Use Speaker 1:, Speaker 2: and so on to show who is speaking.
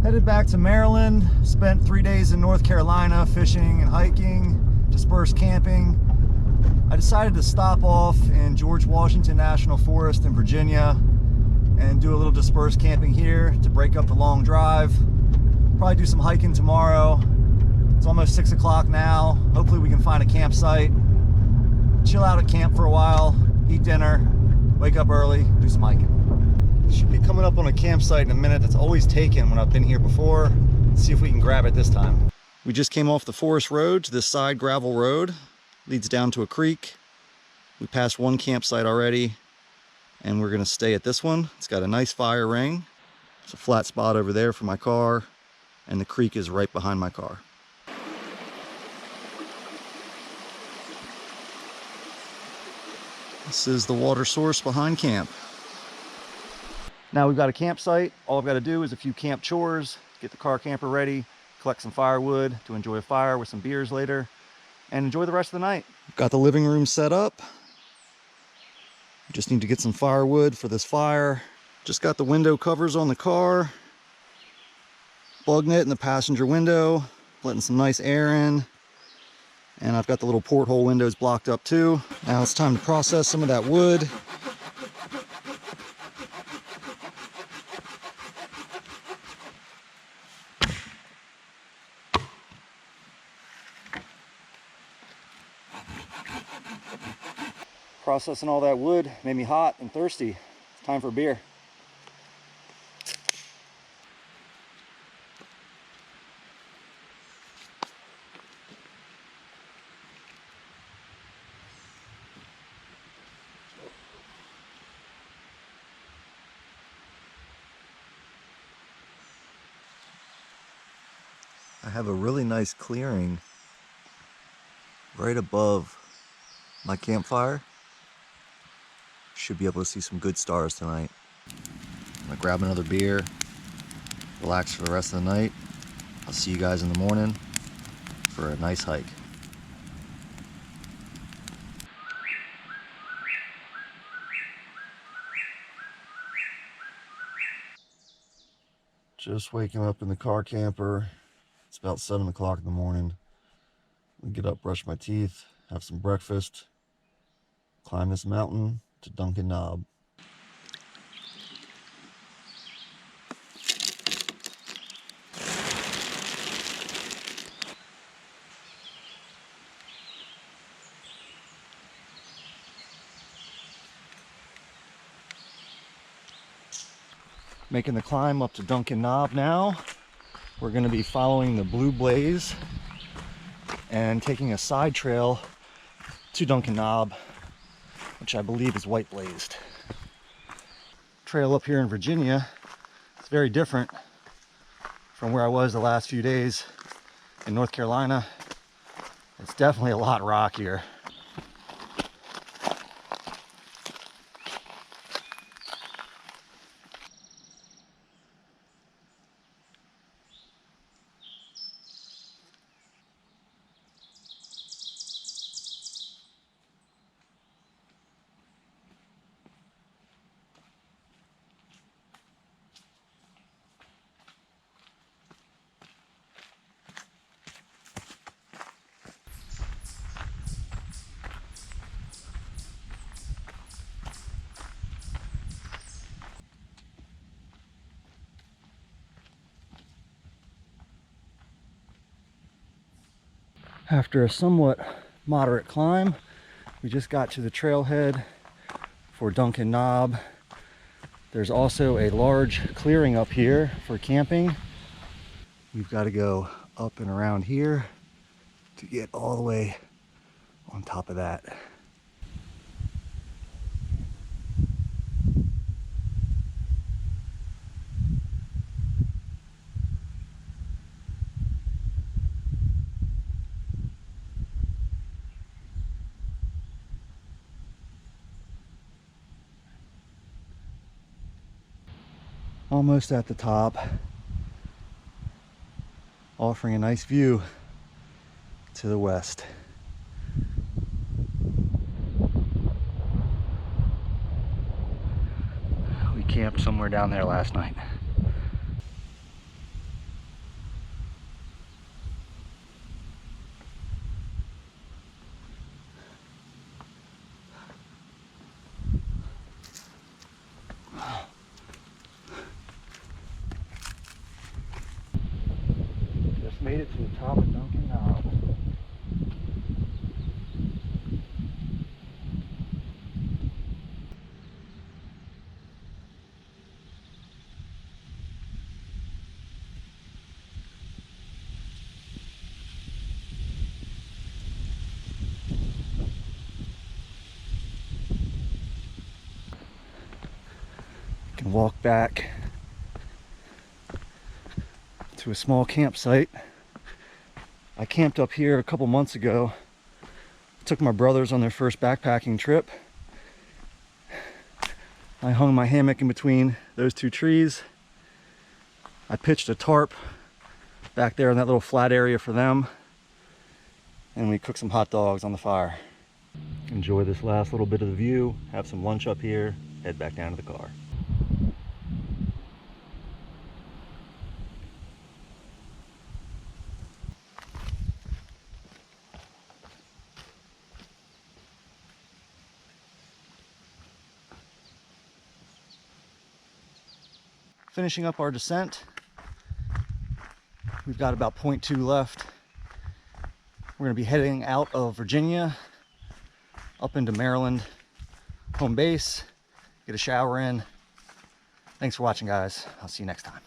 Speaker 1: Headed back to Maryland, spent 3 days in North Carolina fishing and hiking, dispersed camping. I decided to stop off in George Washington National Forest in Virginia and do a little dispersed camping here to break up the long drive. Probably do some hiking tomorrow. It's almost 6 o'clock now. Hopefully we can find a campsite, chill out at camp for a while, eat dinner, wake up early, do some hiking. Should be coming up on a campsite in a minute that's always taken when I've been here before. Let's see if we can grab it this time. We just came off the forest road to this side gravel road. Leads down to a creek. We passed one campsite already, and we're gonna stay at this one. It's got a nice fire ring. It's a flat spot over there for my car, and the creek is right behind my car. This is the water source behind camp. Now we've got a campsite. All I've got to do is a few camp chores, get the car camper ready, collect some firewood to enjoy a fire with some beers later, and enjoy the rest of the night. Got the living room set up. Just need to get some firewood for this fire. Just got the window covers on the car. Bug net in the passenger window, letting some nice air in. And I've got the little porthole windows blocked up too. Now it's time to process some of that wood. Processing all that wood made me hot and thirsty. It's time for beer. I have a really nice clearing right above my campfire. Should be able to see some good stars tonight. I'm gonna grab another beer, relax for the rest of the night. I'll see you guys in the morning for a nice hike. Just waking up in the car camper. It's about 7 o'clock in the morning. We get up, brush my teeth, have some breakfast, climb this mountain to Duncan Knob. Making the climb up to Duncan Knob now. We're going to be following the Blue Blaze and taking a side trail to Duncan Knob, which I believe is white blazed. Trail up here in Virginia, it's very different from where I was the last few days in North Carolina. It's definitely a lot rockier. After a somewhat moderate climb, we just got to the trailhead for Duncan Knob. There's also a large clearing up here for camping. We've got to go up and around here to get all the way on top of that. Almost at the top, offering a nice view to the west. We camped somewhere down there last night.
Speaker 2: Made it to the top of Duncan Knob.
Speaker 1: Can walk back to a small campsite. I camped up here a couple months ago. Took my brothers on their first backpacking trip. I hung my hammock in between those two trees. I pitched a tarp back there in that little flat area for them. And we cooked some hot dogs on the fire. Enjoy this last little bit of the view, have some lunch up here, head back down to the car. Finishing up our descent. We've got about 0.2 left. We're going to be heading out of Virginia up into Maryland, home base, get a shower in. Thanks for watching, guys. I'll see you next time.